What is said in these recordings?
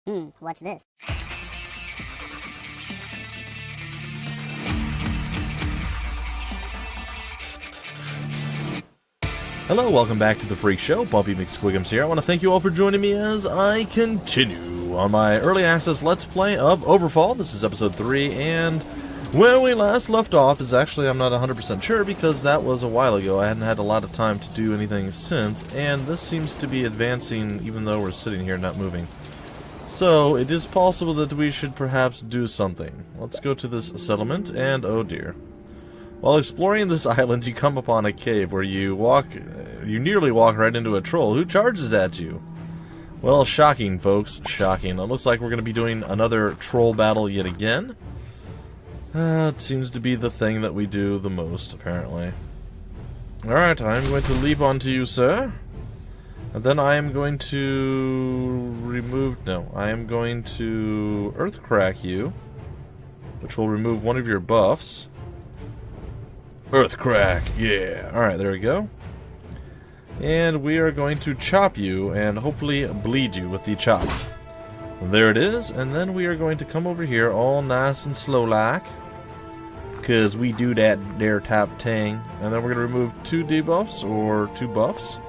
What's this? Hello, welcome back to the Freak Show. Bumpy McSquigums here. I want to thank you all for joining me as I continue on my early access Let's Play of Overfall. This is episode 3, and where we last left off is actually, I'm not 100% sure because that was a while ago. I hadn't had a lot of time to do anything since, and this seems to be advancing even though we're sitting here not moving. So, it is possible that we should perhaps do something. Let's go to this settlement, and oh dear. While exploring this island, you come upon a cave where you nearly walk right into a troll who charges at you. Well, shocking, folks. Shocking. It looks like we're going to be doing another troll battle yet again. It seems to be the thing that we do the most, apparently. Alright, I'm going to leap onto you, sir. And then I am going to I am going to Earthcrack you, which will remove one of your buffs. Earthcrack, yeah. Alright, there we go. And we are going to chop you and hopefully bleed you with the chop. There it is, and then we are going to come over here all nice and slow-like, because we do that there type thing. And then we're going to remove 2 debuffs, or 2 buffs.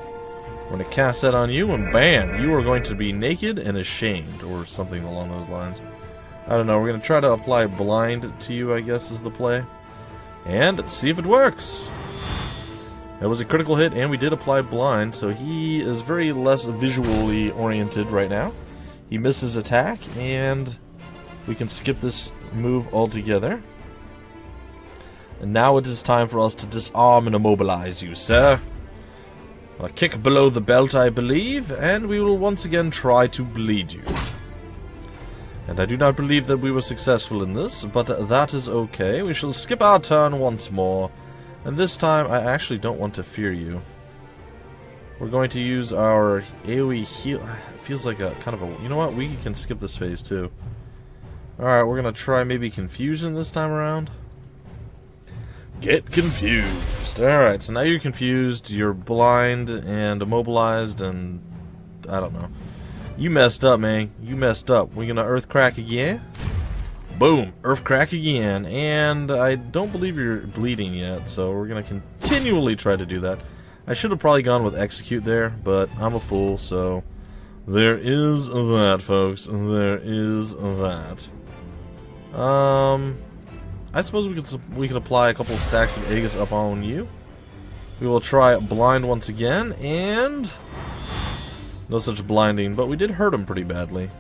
We're going to cast that on you, and bam! You are going to be naked and ashamed, or something along those lines. I don't know, we're going to try to apply blind to you, I guess, is the play. And see if it works! It was a critical hit, and we did apply blind, so he is very less visually oriented right now. He missed his attack, and we can skip this move altogether. And now it is time for us to disarm and immobilize you, sir. A kick below the belt, I believe, and we will once again try to bleed you. And I do not believe that we were successful in this, but that is okay. We shall skip our turn once more. And this time, I actually don't want to fear you. We're going to use our AoE heal. It feels like a kind of a... You know what? We can skip this phase too. Alright, we're going to try maybe Confusion this time around. Get confused. Alright, so now you're confused, you're blind and immobilized, and I don't know. You messed up, man. You messed up. We're gonna Earthcrack again. Boom. Earthcrack again. And I don't believe you're bleeding yet, so we're gonna continually try to do that. I should have probably gone with Execute there, but I'm a fool, so there is that, folks. There is that. I suppose we can apply a couple of stacks of Aegis up on you. We will try blind once again, and no such blinding, but we did hurt him pretty badly.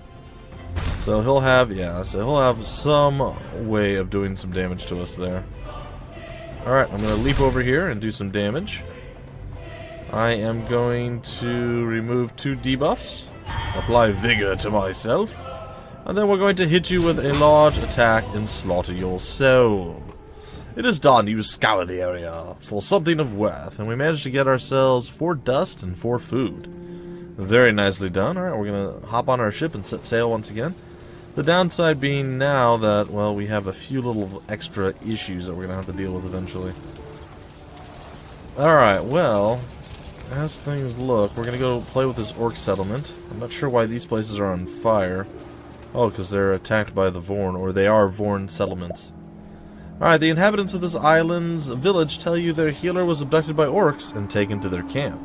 So he'll have, he'll have some way of doing some damage to us there. Alright, I'm going to leap over here and do some damage. I am going to remove 2 debuffs, apply Vigor to myself, and then we're going to hit you with a large attack and slaughter your soul. It is done. You scour the area for something of worth, and we managed to get ourselves 4 dust and 4 food. Very nicely done. Alright, we're going to hop on our ship and set sail once again. The downside being now that, well, we have a few little extra issues that we're going to have to deal with eventually. Alright, well, as things look, we're going to go play with this orc settlement. I'm not sure why these places are on fire. Oh, because they're attacked by the Vorn, or they are Vorn settlements. Alright, the inhabitants of this island's village tell you their healer was abducted by orcs and taken to their camp.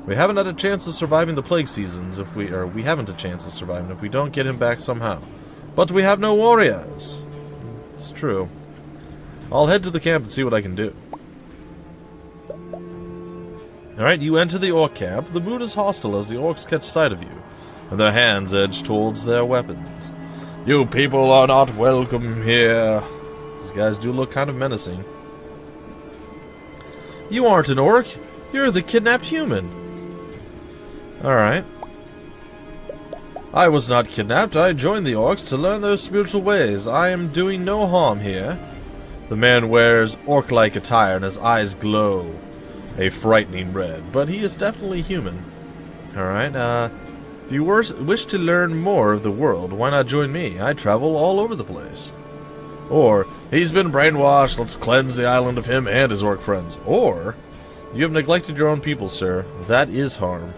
We haven't had a chance of surviving the plague seasons we haven't a chance of surviving if we don't get him back somehow. But we have no warriors. It's true. I'll head to the camp and see what I can do. Alright, you enter the orc camp. The mood is hostile as the orcs catch sight of you, and their hands edge towards their weapons. You people are not welcome here. These guys do look kind of menacing. You aren't an orc. You're the kidnapped human. Alright. I was not kidnapped. I joined the orcs to learn their spiritual ways. I am doing no harm here. The man wears orc-like attire and his eyes glow a frightening red, but he is definitely human. Alright, if you wish to learn more of the world, why not join me? I travel all over the place. Or, he's been brainwashed, let's cleanse the island of him and his orc friends. Or, you have neglected your own people, sir. That is harm.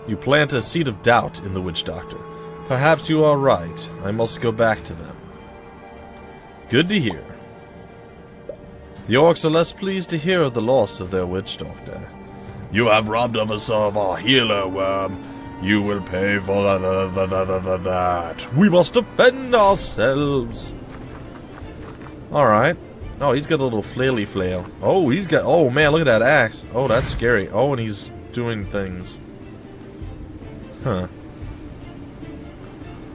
You plant a seed of doubt in the witch doctor. Perhaps you are right. I must go back to them. Good to hear. The orcs are less pleased to hear of the loss of their witch doctor. You have robbed us of our healer, worm. You will pay for that. We must defend ourselves. Alright. Oh, he's got a little flaily flail. Oh, he's got... Oh, man, look at that axe. Oh, that's scary. Oh, and he's doing things. Huh.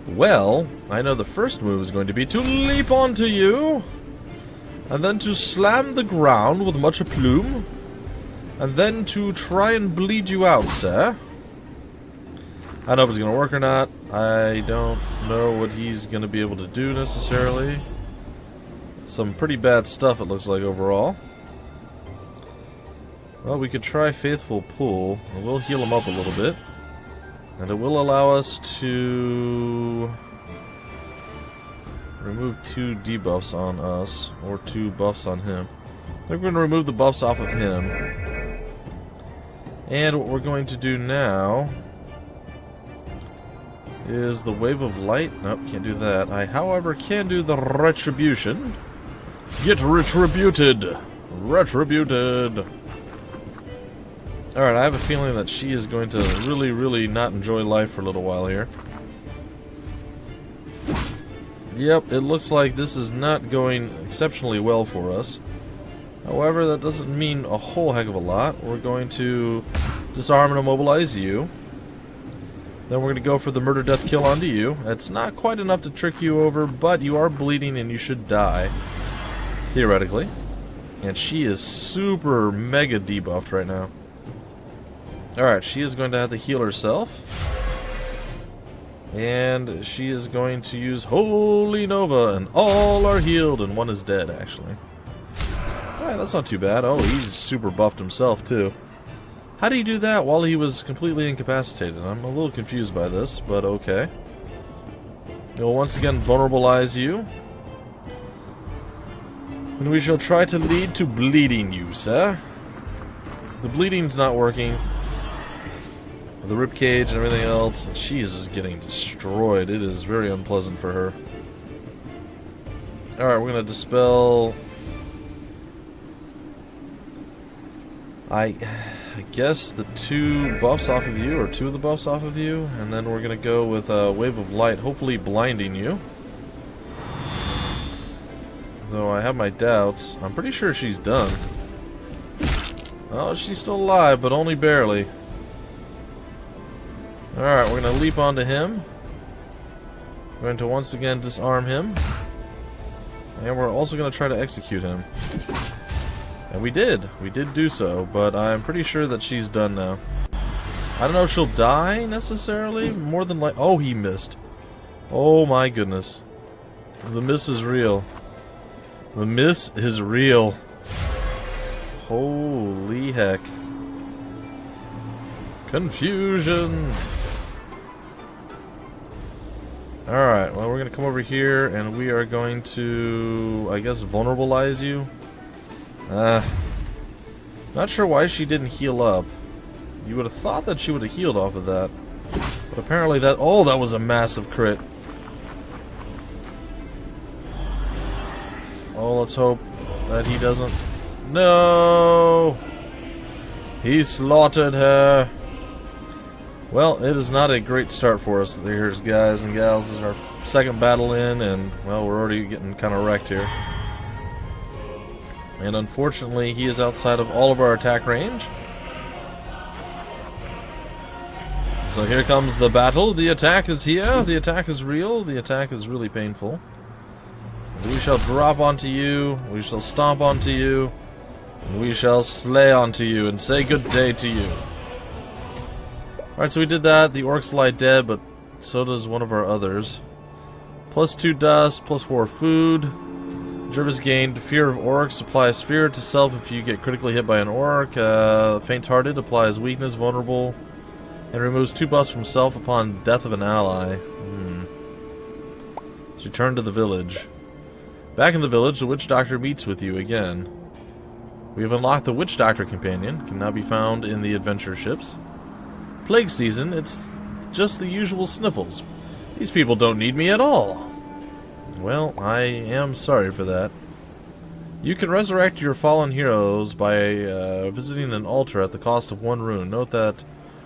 Well, I know the first move is going to be to leap onto you. And then to slam the ground with much aplomb. And then to try and bleed you out, sir. I don't know if it's going to work or not. I don't know what he's going to be able to do necessarily. Some pretty bad stuff it looks like overall. Well, we could try Faithful Pull. It will heal him up a little bit. And it will allow us to remove 2 debuffs on us, or 2 buffs on him. We're going to remove the buffs off of him. And what we're going to do now is the Wave of Light. Nope, can't do that. I, however, can do the Retribution. Get retributed! Retributed! Alright, I have a feeling that she is going to really, really not enjoy life for a little while here. Yep, it looks like this is not going exceptionally well for us. However, that doesn't mean a whole heck of a lot. We're going to disarm and immobilize you. Then we're going to go for the murder-death kill onto you. It's not quite enough to trick you over, but you are bleeding and you should die. Theoretically. And she is super mega debuffed right now. Alright, she is going to have to heal herself. And she is going to use Holy Nova, and all are healed, and one is dead, actually. Alright, that's not too bad. Oh, he's super buffed himself, too. How do you do that while he was completely incapacitated? I'm a little confused by this, but okay. We'll once again vulnerabilize you. And we shall try to lead to bleeding you, sir. The bleeding's not working. The ribcage and everything else. And she is just getting destroyed. It is very unpleasant for her. Alright, we're going to dispel... I guess the 2 buffs off of you, or 2 of the buffs off of you. And then we're going to go with a Wave of Light, hopefully blinding you. Though I have my doubts. I'm pretty sure she's done. Oh, she's still alive, but only barely. Alright, we're going to leap onto him. We're going to once again disarm him. And we're also going to try to execute him. And we did. We did do so, but I'm pretty sure that she's done now. I don't know if she'll die, necessarily. More than like... Oh, he missed. Oh my goodness. The miss is real. The miss is real. Holy heck. Confusion. Alright, well, we're going to come over here and we are going to, I guess, vulnerabilize you. Not sure why she didn't heal up. You would have thought that she would have healed off of that. But apparently that... Oh, that was a massive crit. Oh, let's hope that he doesn't... No! He slaughtered her. Well, it is not a great start for us here, guys and gals. This is our second battle in, and, well, we're already getting kind of wrecked here. And unfortunately, he is outside of all of our attack range. So here comes the battle. The attack is here. The attack is real. The attack is really painful. We shall drop onto you. We shall stomp onto you. And we shall slay onto you and say good day to you. Alright, so we did that. The orcs lie dead, but so does one of our others. Plus 2 dust, plus 4 food. Jervis gained Fear of Orcs. Applies fear to self if you get critically hit by an orc. Faint-hearted applies weakness, vulnerable. And removes 2 buffs from self upon death of an ally. Let's return to the village. Back in the village, the Witch Doctor meets with you again. We have unlocked the Witch Doctor companion. Can now be found in the adventure ships. plague season, it's just the usual sniffles. These people don't need me at all. Well, I am sorry for that. You can resurrect your fallen heroes by visiting an altar at the cost of 1 rune. Note that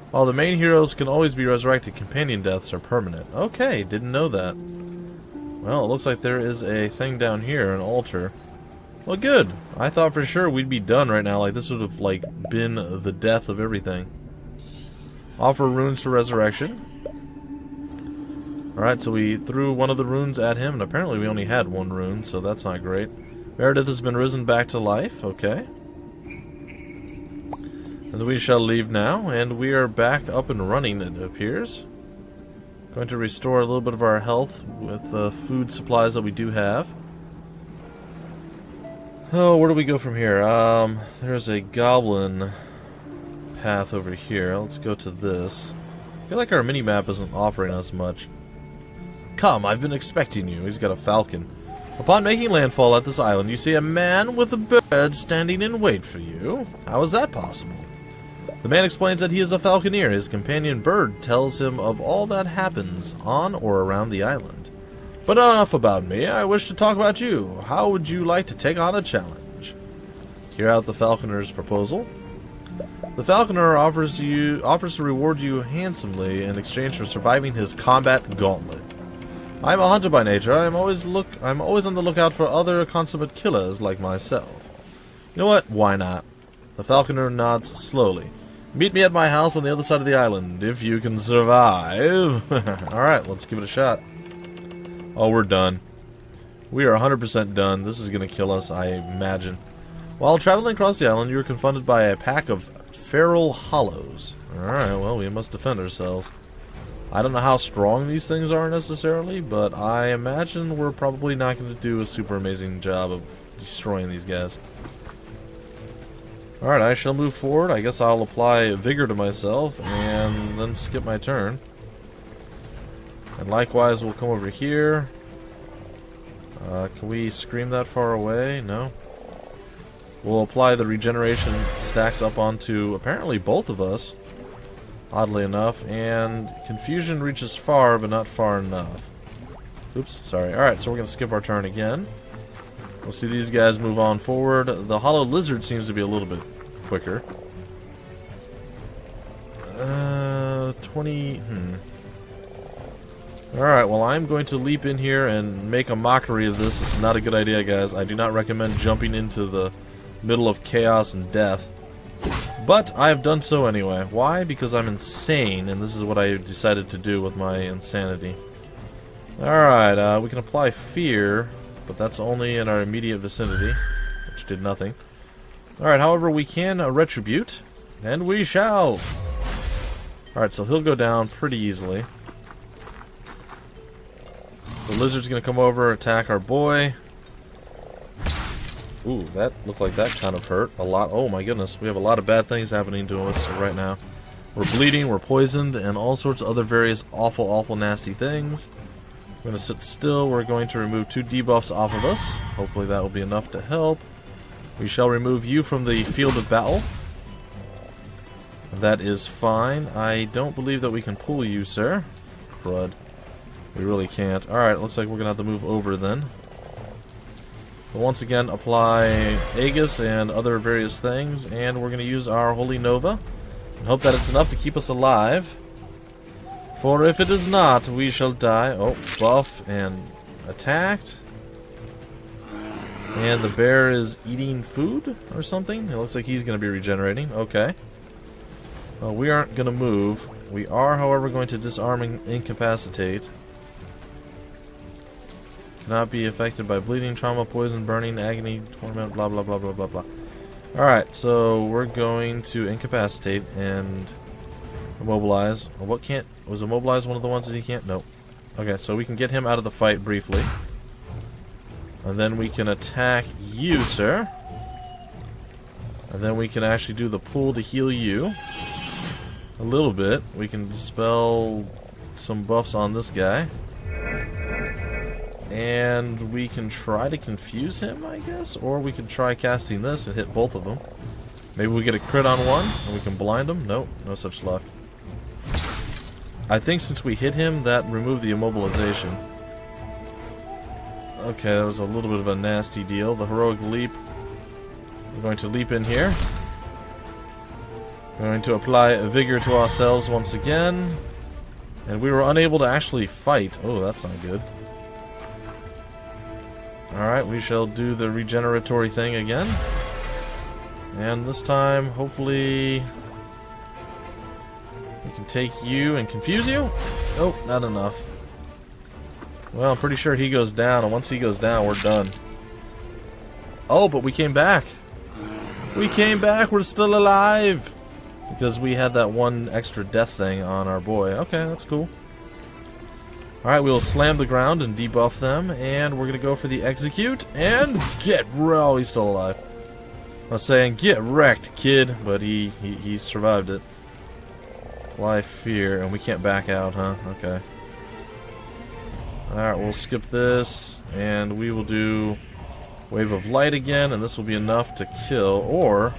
while the main heroes can always be resurrected, companion deaths are permanent. Okay, didn't know that. Well, it looks like there is a thing down here, an altar. Well, good. I thought for sure we'd be done right now. Like, this would have, like, been the death of everything. Offer runes for resurrection. Alright, so we threw one of the runes at him, and apparently we only had 1 rune, so that's not great. Meredith has been risen back to life. Okay. And we shall leave now, and we are back up and running, it appears. Going to restore a little bit of our health with the food supplies that we do have. Oh, where do we go from here? There's a goblin path over here. Let's go to this. I feel like our mini-map isn't offering us much. Come, I've been expecting you. He's got a falcon. Upon making landfall at this island, you see a man with a bird standing in wait for you. How is that possible? The man explains that he is a falconeer. His companion bird tells him of all that happens on or around the island. But enough about me. I wish to talk about you. How would you like to take on a challenge? Hear out the falconer's proposal. The falconer offers to reward you handsomely in exchange for surviving his combat gauntlet. I am a hunter by nature. I'm always on the lookout for other consummate killers like myself. You know what? Why not? The falconer nods slowly. Meet me at my house on the other side of the island, if you can survive. Alright, let's give it a shot. Oh, we're done. We are 100% done. This is going to kill us, I imagine. While traveling across the island, you are confronted by a pack of feral hollows. Alright, well, we must defend ourselves. I don't know how strong these things are necessarily, but I imagine we're probably not going to do a super amazing job of destroying these guys. Alright, I shall move forward. I guess I'll apply vigor to myself and then skip my turn. And likewise, we'll come over here. Can we scream that far away? No. We'll apply the regeneration stacks up onto apparently both of us. Oddly enough. And confusion reaches far, but not far enough. Oops, sorry. Alright, so we're going to skip our turn again. We'll see these guys move on forward. The hollow lizard seems to be a little bit quicker. 20... Alright, well I'm going to leap in here and make a mockery of this. It's not a good idea, guys. I do not recommend jumping into the middle of chaos and death. But I have done so anyway. Why? Because I'm insane, and this is what I decided to do with my insanity. Alright, we can apply fear, but that's only in our immediate vicinity, which did nothing. Alright, however, we can retribute, and we shall! Alright, so he'll go down pretty easily. The lizard's gonna come over, attack our boy. Ooh, that looked like that kind of hurt a lot. Oh my goodness, we have a lot of bad things happening to us right now. We're bleeding, we're poisoned, and all sorts of other various awful, awful, nasty things. We're going to sit still. We're going to remove 2 debuffs off of us. Hopefully that will be enough to help. We shall remove you from the field of battle. That is fine. I don't believe that we can pull you, sir. Crud. We really can't. Alright, looks like we're going to have to move over then. But once again, apply Aegis and other various things. And we're going to use our Holy Nova. And hope that it's enough to keep us alive. For if it is not, we shall die. Oh, buff and attacked. And the bear is eating food or something. It looks like he's going to be regenerating. Okay. Well, we aren't going to move. We are, however, going to disarm and incapacitate. Cannot be affected by bleeding, trauma, poison, burning, agony, torment, blah, blah, blah, blah, blah, blah. Alright, so we're going to incapacitate and immobilize. What can't... Was immobilize one of the ones that he can't? Nope. Okay, so we can get him out of the fight briefly. And then we can attack you, sir. And then we can actually do the pull to heal you. A little bit. We can dispel some buffs on this guy. And we can try to confuse him, I guess? Or we can try casting this and hit both of them. Maybe we get a crit on one, and we can blind him? Nope, no such luck. I think since we hit him, that removed the immobilization. Okay, that was a little bit of a nasty deal. The heroic leap. We're going to leap in here. We're going to apply vigor to ourselves once again. And we were unable to actually fight. Oh, that's not good. Alright, we shall do the regeneratory thing again. And this time, hopefully, we can take you and confuse you. Oh, not enough. Well, I'm pretty sure he goes down, and once he goes down, we're done. Oh, but we came back. We came back. We're still alive. Because we had that one extra death thing on our boy. Okay, that's cool. Alright, we'll slam the ground and debuff them, and we're going to go for the execute, and get... Oh, he's still alive. I was saying, get wrecked, kid, but he survived it. Apply fear, and we can't back out, huh? Okay. Alright, we'll skip this, and we will do Wave of Light again, and this will be enough to kill, or,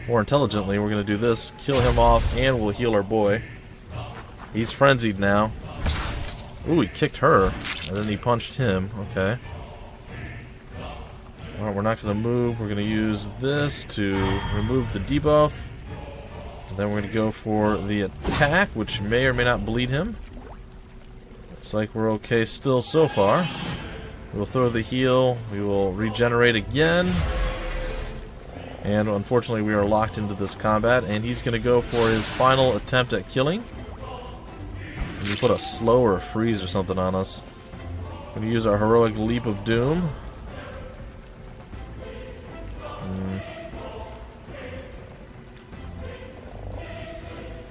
more intelligently, we're going to do this, kill him off, and we'll heal our boy. He's frenzied now. Ooh, he kicked her, and then he punched him. Okay. Alright, we're not going to move. We're going to use this to remove the debuff. And then we're going to go for the attack, which may or may not bleed him. Looks like we're okay still so far. We'll throw the heal. We will regenerate again. And unfortunately, we are locked into this combat. And he's going to go for his final attempt at killing. And we put a slow or a freeze or something on us. We're going to use our heroic leap of doom.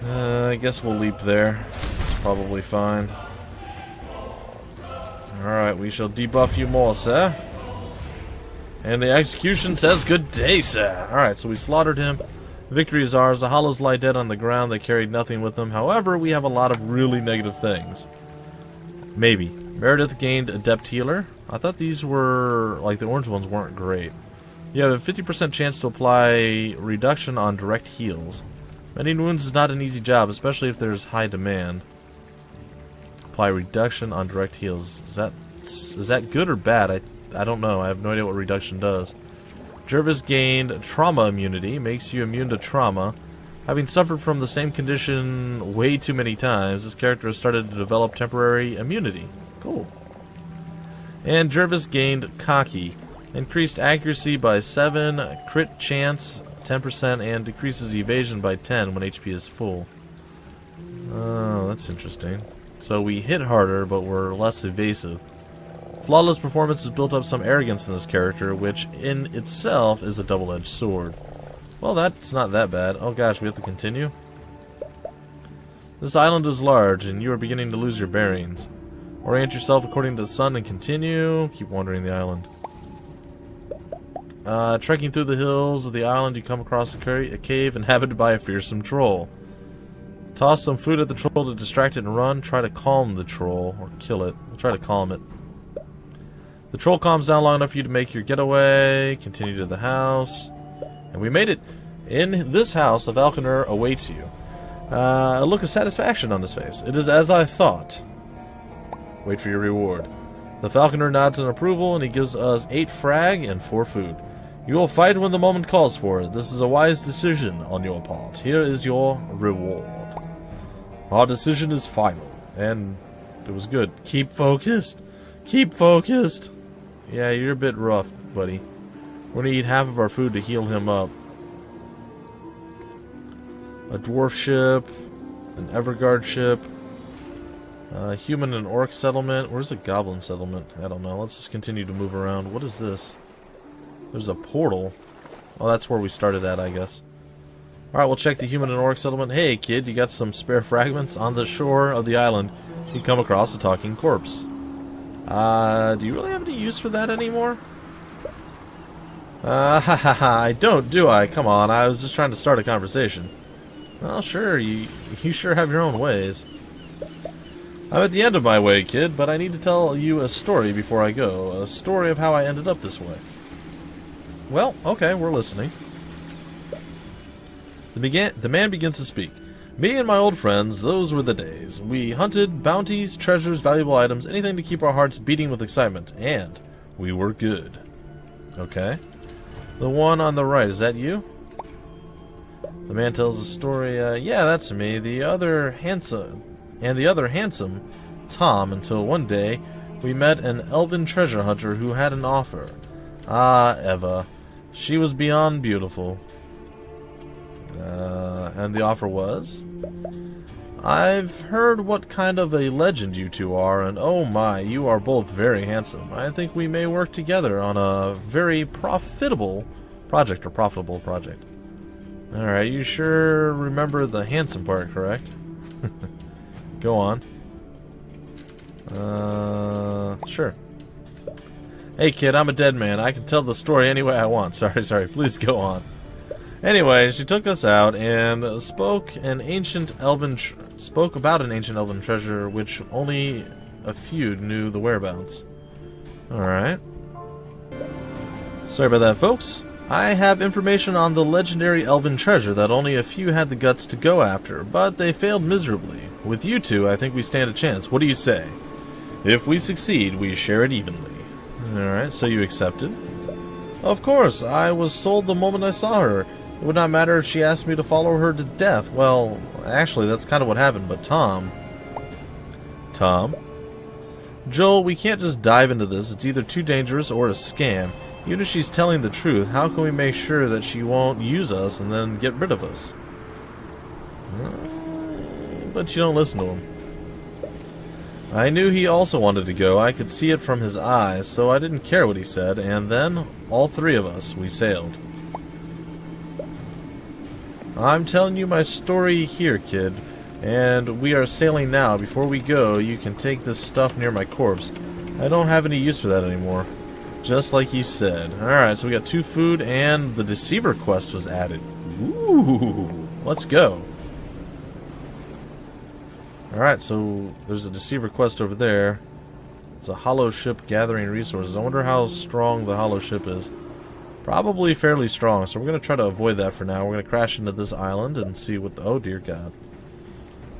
I guess we'll leap there. It's probably fine. Alright, we shall debuff you more, sir. And the execution says good day, sir. Alright, so we slaughtered him. Victory is ours. The hollows lie dead on the ground. They carried nothing with them. However, we have a lot of really negative things. Maybe. Meredith gained Adept Healer. I thought these were, like the orange ones weren't great. You have a 50% chance to apply reduction on direct heals. Mending wounds is not an easy job, especially if there's high demand. Apply reduction on direct heals. Is that good or bad? I don't know. I have no idea what reduction does. Jervis gained trauma immunity. Makes you immune to trauma. Having suffered from the same condition way too many times, this character has started to develop temporary immunity. Cool. And Jervis gained cocky. Increased accuracy by 7, crit chance 10%, and decreases evasion by 10 when HP is full. Oh, that's interesting. So we hit harder, but we're less evasive. Flawless performance has built up some arrogance in this character, which in itself is a double-edged sword. Well, that's not that bad. Oh gosh, we have to continue? This island is large, and you are beginning to lose your bearings. Orient yourself according to the sun and continue. Keep wandering the island. Trekking through the hills of the island, you come across a cave inhabited by a fearsome troll. Toss some food at the troll to distract it and run. Try to calm the troll, or kill it. We'll try to calm it. The troll calms down long enough for you to make your getaway. Continue to the house. And we made it. In this house, a falconer awaits you. A look of satisfaction on his face. It is as I thought. Wait for your reward. The falconer nods in approval, and he gives us 8 frag and 4 food. You will fight when the moment calls for it. This is a wise decision on your part. Here is your reward. Our decision is final, and it was good. Keep focused. Keep focused. Yeah, you're a bit rough, buddy. We're going to eat half of our food to heal him up. A dwarf ship, an Everguard ship, a human and orc settlement. Where's a goblin settlement? I don't know. Let's just continue to move around. What is this? There's a portal. Oh, that's where we started at, I guess. Alright, we'll check the human and orc settlement. Hey, kid, you got some spare fragments? On the shore of the island, you come across a talking corpse. Do you really have any use for that anymore? I don't, do I? Come on, I was just trying to start a conversation. Well, sure, you sure have your own ways. I'm at the end of my way, kid, but I need to tell you a story before I go. A story of how I ended up this way. Well, okay, we're listening. The man begins to speak. Me and my old friends, those were the days. We hunted bounties, treasures, valuable items, anything to keep our hearts beating with excitement. And we were good. Okay. The one on the right, is that you? The man tells the story, yeah, that's me. The other handsome, Tom, until one day we met an elven treasure hunter who had an offer. Ah, Eva. She was beyond beautiful. And the offer was? I've heard what kind of a legend you two are, and oh my, you are both very handsome. I think we may work together on a very profitable project. Alright, you sure remember the handsome part, correct? Go on. Sure. Hey kid, I'm a dead man. I can tell the story any way I want. Sorry, please go on. Anyway, she took us out and spoke about an ancient elven treasure which only a few knew the whereabouts. Alright. Sorry about that, folks. I have information on the legendary elven treasure that only a few had the guts to go after, but they failed miserably. With you two, I think we stand a chance. What do you say? If we succeed, we share it evenly. Alright, so you accepted? Of course, I was sold the moment I saw her. It would not matter if she asked me to follow her to death. Well, actually, that's kind of what happened, but Tom? Joel, we can't just dive into this. It's either too dangerous or a scam. Even if she's telling the truth, how can we make sure that she won't use us and then get rid of us? But you don't listen to him. I knew he also wanted to go. I could see it from his eyes, so I didn't care what he said, and then, all three of us, we sailed. I'm telling you my story here, kid, and we are sailing now. Before we go, you can take this stuff near my corpse. I don't have any use for that anymore. Just like you said. Alright, so we got 2 food, and the Deceiver quest was added. Ooh, let's go. Alright, so there's a Deceiver quest over there. It's a hollow ship gathering resources. I wonder how strong the hollow ship is. Probably fairly strong, so we're going to try to avoid that for now. We're going to crash into this island and see what the... Oh, dear God.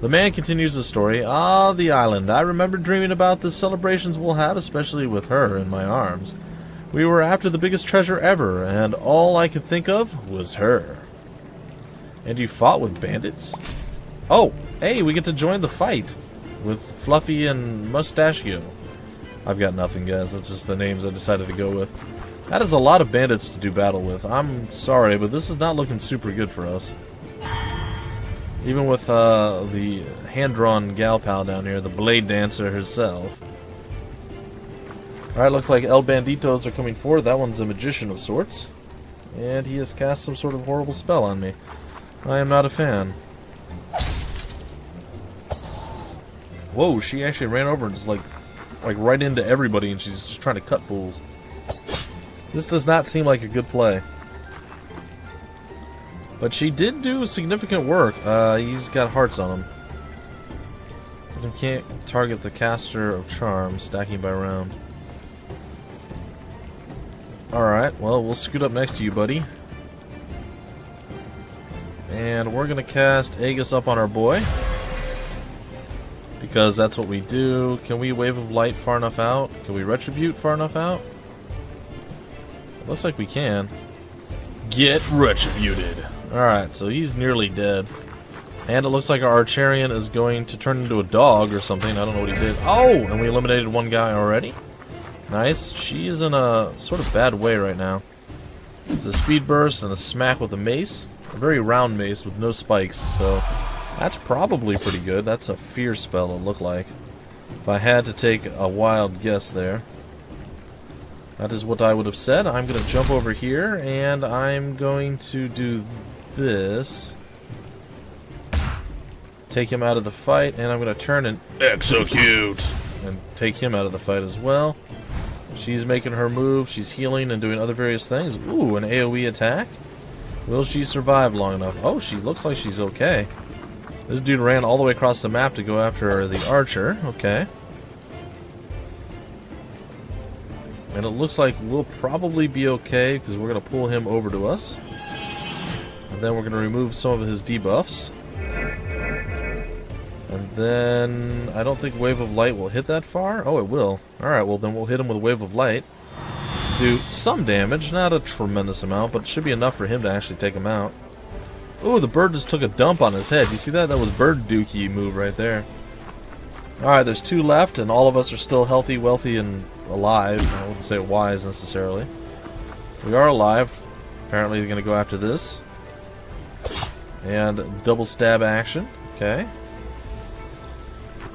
The man continues the story. Ah, the island. I remember dreaming about the celebrations we'll have, especially with her in my arms. We were after the biggest treasure ever, and all I could think of was her. And you fought with bandits? Oh, hey, we get to join the fight with Fluffy and Mustachio. I've got nothing, guys. That's just the names I decided to go with. That is a lot of bandits to do battle with. I'm sorry, but this is not looking super good for us. Even with the hand-drawn gal pal down here, the blade dancer herself. Alright, looks like El Banditos are coming forward. That one's a magician of sorts. And he has cast some sort of horrible spell on me. I am not a fan. Whoa, she actually ran over and just like right into everybody, and she's just trying to cut fools. This does not seem like a good play. But she did do significant work. He's got hearts on him. But he can't target the caster of charm, stacking by round. Alright, well, we'll scoot up next to you, buddy. And we're going to cast Aegis up on our boy. Because that's what we do. Can we Wave of Light far enough out? Can we Retribute far enough out? Looks like we can. Get retributed. Alright, so he's nearly dead. And it looks like our Archerian is going to turn into a dog or something. I don't know what he did. Oh! And we eliminated one guy already. Nice. She is in a sort of bad way right now. It's a speed burst and a smack with a mace. A very round mace with no spikes, so that's probably pretty good. That's a fear spell, it looked like. If I had to take a wild guess there. That is what I would have said. I'm going to jump over here, and I'm going to do this. Take him out of the fight, and I'm going to turn and execute! And take him out of the fight as well. She's making her move. She's healing and doing other various things. Ooh, an AoE attack. Will she survive long enough? Oh, she looks like she's okay. This dude ran all the way across the map to go after the archer. Okay. And it looks like we'll probably be okay, because we're going to pull him over to us. And then we're going to remove some of his debuffs. And then I don't think Wave of Light will hit that far. Oh, it will. Alright, well then we'll hit him with a Wave of Light. Do some damage, not a tremendous amount, but it should be enough for him to actually take him out. Ooh, the bird just took a dump on his head. You see that? That was bird dookie move right there. Alright, there's 2 left, and all of us are still healthy, wealthy, and alive. I wouldn't say wise necessarily. We are alive. Apparently they're going to go after this. And double stab action. Okay.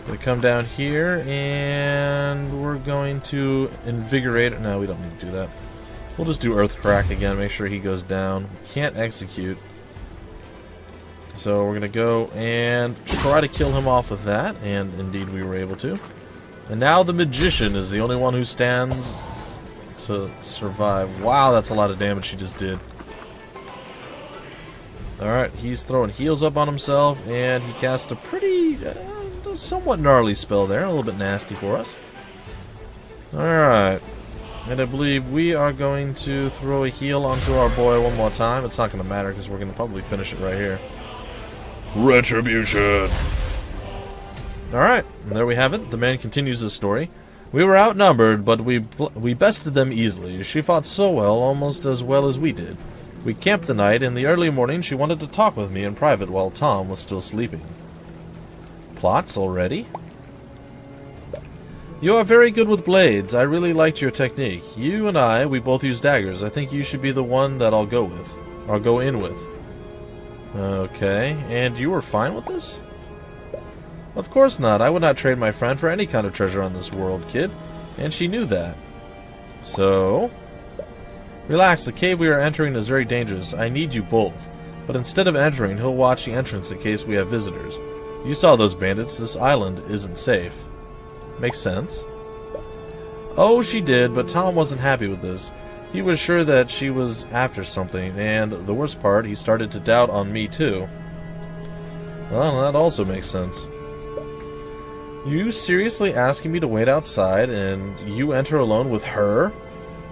Gonna come down here, and we're going to invigorate. No, we don't need to do that. We'll just do Earth Crack again, make sure he goes down. We can't execute. So we're gonna go and try to kill him off with that, and indeed we were able to. And now the Magician is the only one who stands to survive. Wow, that's a lot of damage he just did. Alright, he's throwing heals up on himself, and he cast a pretty... somewhat gnarly spell there, a little bit nasty for us. Alright, and I believe we are going to throw a heal onto our boy one more time. It's not going to matter because we're going to probably finish it right here. Retribution! Alright, and there we have it. The man continues his story. We were outnumbered, but we bested them easily. She fought so well as we did. We camped the night. In the early morning she wanted to talk with me in private while Tom was still sleeping. Plots already? You are very good with blades. I really liked your technique. You and we both use daggers. I think you should be the one that I'll go with. Or go in with. Okay, and you were fine with this? Of course not. I would not trade my friend for any kind of treasure on this world, kid. And she knew that. So... Relax, the cave we are entering is very dangerous. I need you both. But instead of entering, he'll watch the entrance in case we have visitors. You saw those bandits. This island isn't safe. Makes sense. Oh, she did, but Tom wasn't happy with this. He was sure that she was after something, and the worst part, he started to doubt on me too. Well, that also makes sense. You seriously asking me to wait outside, and you enter alone with her?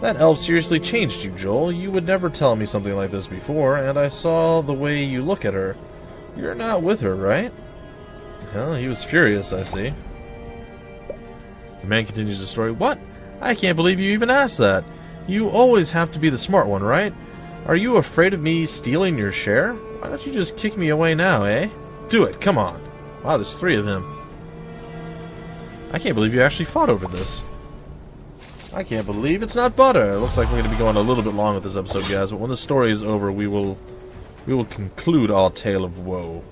That elf seriously changed you, Joel. You would never tell me something like this before, and I saw the way you look at her. You're not with her, right? Well, he was furious, I see. The man continues the story. What? I can't believe you even asked that. You always have to be the smart one, right? Are you afraid of me stealing your share? Why don't you just kick me away now, eh? Do it, come on. Wow, there's 3 of him. I can't believe you actually fought over this. I can't believe it's not butter. It looks like we're going to be going a little bit long with this episode, guys, but when the story is over, we will conclude our tale of woe.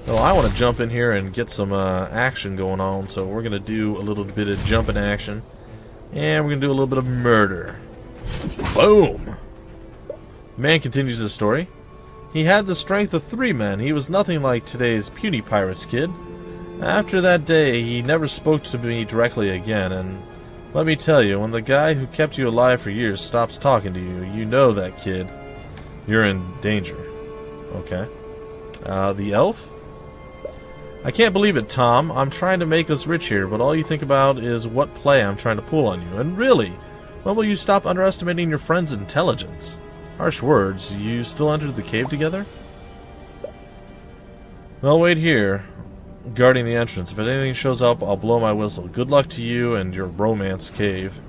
Well, I want to jump in here and get some action going on, so we're going to do a little bit of jumping action. And we're going to do a little bit of murder. Boom! The man continues his story. He had the strength of 3 men. He was nothing like today's puny pirates kid. After that day, he never spoke to me directly again, and let me tell you, when the guy who kept you alive for years stops talking to you, you know that kid. You're in danger. Okay. The elf? I can't believe it, Tom. I'm trying to make us rich here, but all you think about is what play I'm trying to pull on you. And really, when will you stop underestimating your friend's intelligence? Harsh words. You still entered the cave together? I'll wait here, guarding the entrance. If anything shows up, I'll blow my whistle. Good luck to you and your romance cave.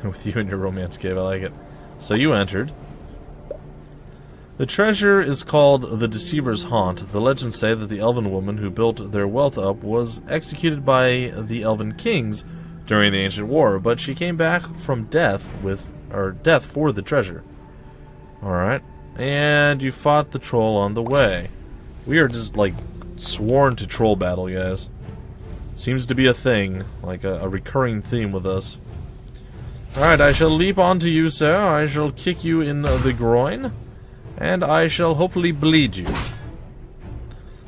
With you and your romance cave, I like it. So you entered. The treasure is called the Deceiver's Haunt. The legends say that the elven woman who built their wealth up was executed by the elven kings during the ancient war, but she came back from death for the treasure. Alright. And you fought the troll on the way. We are just, like, sworn to troll battle, guys. Seems to be a thing, like a recurring theme with us. Alright, I shall leap onto you, sir. I shall kick you in the groin. And I shall hopefully bleed you.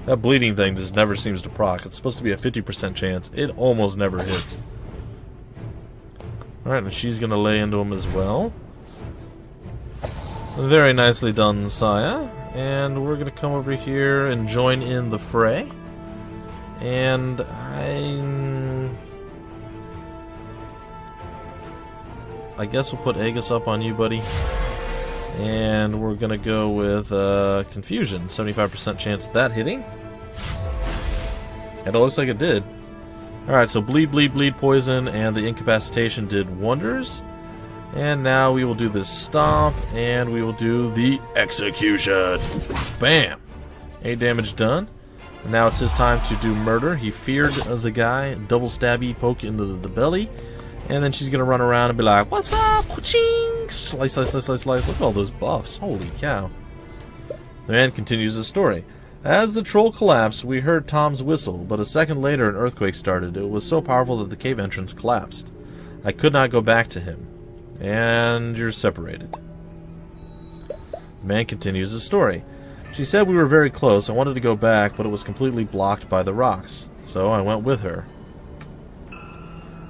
That bleeding thing just never seems to proc. It's supposed to be a 50% chance. It almost never hits. Alright, and she's going to lay into him as well. Very nicely done, Saya. And we're going to come over here and join in the fray. And I guess we'll put Aegis up on you, buddy. And we're going to go with Confusion. 75% chance of that hitting. And it looks like it did. Alright, so bleed, bleed, bleed, poison, and the incapacitation did wonders. And now we will do this stomp, and we will do the execution. Bam! 8 damage done. And now it's his time to do murder. He feared the guy, double stabby poke into the belly. And then she's going to run around and be like, "What's up? Ching! Slice, slice, slice, slice, slice." Look at all those buffs. Holy cow. The man continues the story. As the troll collapsed, we heard Tom's whistle, but a second later an earthquake started. It was so powerful that the cave entrance collapsed. I could not go back to him. And you're separated. The man continues the story. She said we were very close. I wanted to go back, but it was completely blocked by the rocks. So I went with her.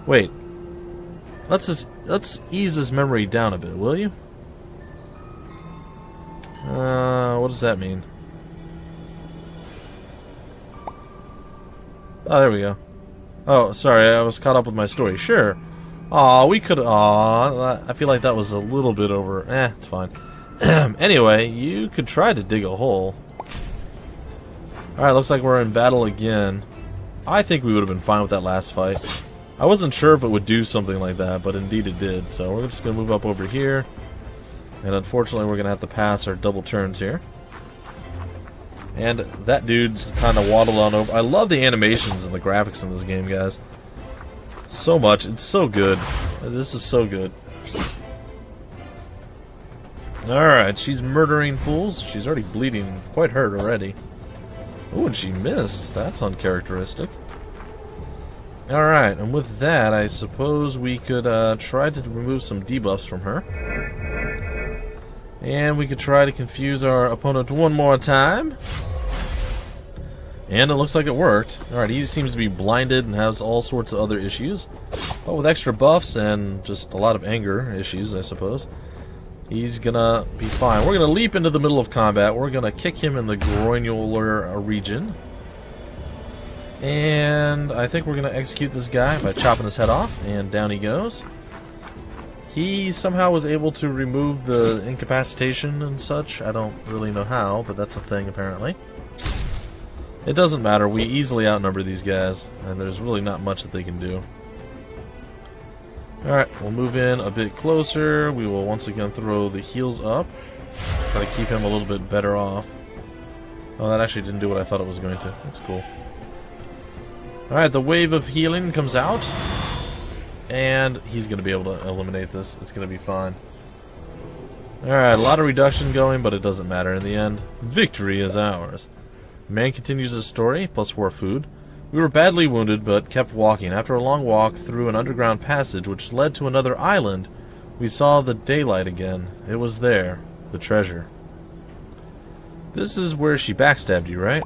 Wait. Let's ease this memory down a bit, will you? What does that mean? Oh, there we go. Oh, sorry, I was caught up with my story. Sure. Aw, we could... Aw, I feel like that was a little bit over... it's fine. Anyway, you could try to dig a hole. Alright, looks like we're in battle again. I think we would have been fine with that last fight. I wasn't sure if it would do something like that, but indeed it did. So we're just going to move up over here. And unfortunately, we're going to have to pass our double turns here. And that dude's kind of waddled on over. I love the animations and the graphics in this game, guys. So much. It's so good. This is so good. Alright, she's murdering fools. She's already bleeding. Quite hurt already. Oh, and she missed. That's uncharacteristic. Alright, and with that, I suppose we could try to remove some debuffs from her. And we could try to confuse our opponent one more time. And it looks like it worked. Alright, he seems to be blinded and has all sorts of other issues. But with extra buffs and just a lot of anger issues, I suppose, he's gonna be fine. We're gonna leap into the middle of combat. We're gonna kick him in the groinular region. And I think we're gonna execute this guy by chopping his head off. And down he goes. He somehow was able to remove the incapacitation and such. I don't really know how, but that's a thing apparently. It doesn't matter. We easily outnumber these guys, and there's really not much that they can do. Alright, we'll move in a bit closer. We will once again throw the heals up. Try to keep him a little bit better off. Oh, that actually didn't do what I thought it was going to. That's cool. Alright, the wave of healing comes out. And he's going to be able to eliminate this. It's going to be fine. Alright, a lot of reduction going, but it doesn't matter in the end. Victory is ours. The man continues his story, plus 4 food. We were badly wounded, but kept walking. After a long walk through an underground passage which led to another island, we saw the daylight again. It was there. The treasure. This is where she backstabbed you, right?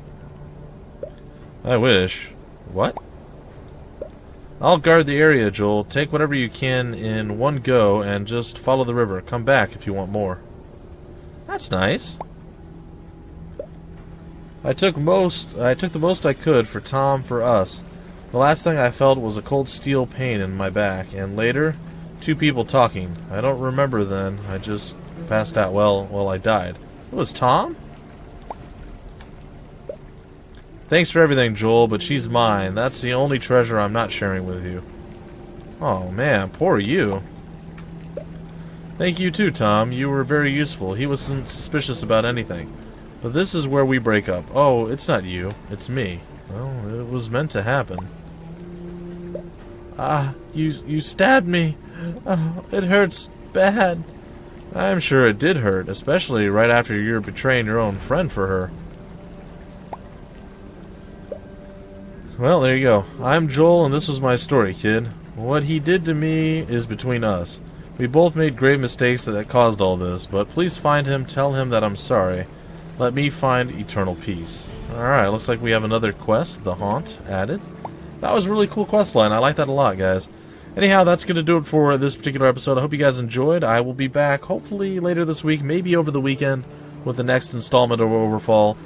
I wish. What? I'll guard the area, Joel. Take whatever you can in one go and just follow the river. Come back if you want more. That's nice. I took the most I could for Tom, for us. The last thing I felt was a cold steel pain in my back, and later, 2 people talking. I don't remember then. I just passed out. Well, I died. It was Tom? Thanks for everything, Joel, but she's mine. That's the only treasure I'm not sharing with you. Oh, man, poor you. Thank you too, Tom. You were very useful. He wasn't suspicious about anything. But this is where we break up. Oh, it's not you. It's me. Well, it was meant to happen. Ah, you stabbed me. Oh, it hurts bad. I'm sure it did hurt, especially right after you're betraying your own friend for her. Well, there you go. I'm Joel, and this was my story, kid. What he did to me is between us. We both made grave mistakes that caused all this, but please find him, tell him that I'm sorry. Let me find eternal peace. Alright, looks like we have another quest, The Haunt, added. That was a really cool quest line. I like that a lot, guys. Anyhow, that's going to do it for this particular episode. I hope you guys enjoyed. I will be back, hopefully, later this week, maybe over the weekend, with the next installment of Overfall.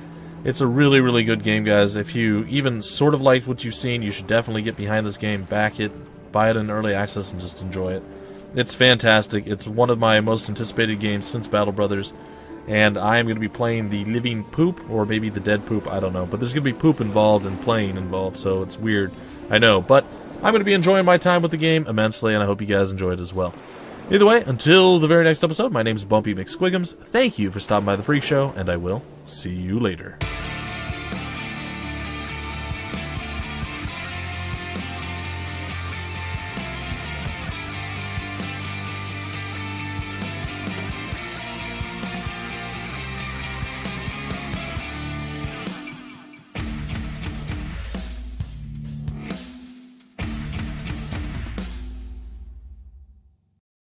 It's a really, really good game, guys. If you even sort of liked what you've seen, you should definitely get behind this game, back it, buy it in early access, and just enjoy it. It's fantastic. It's one of my most anticipated games since Battle Brothers. and I am going to be playing the living poop, or maybe the dead poop, I don't know. But there's going to be poop involved and playing involved, so it's weird, I know. But I'm going to be enjoying my time with the game immensely, and I hope you guys enjoy it as well. Either way, until the very next episode, my name is Bumpy McSquigums. Thank you for stopping by the Freak Show, and I will see you later.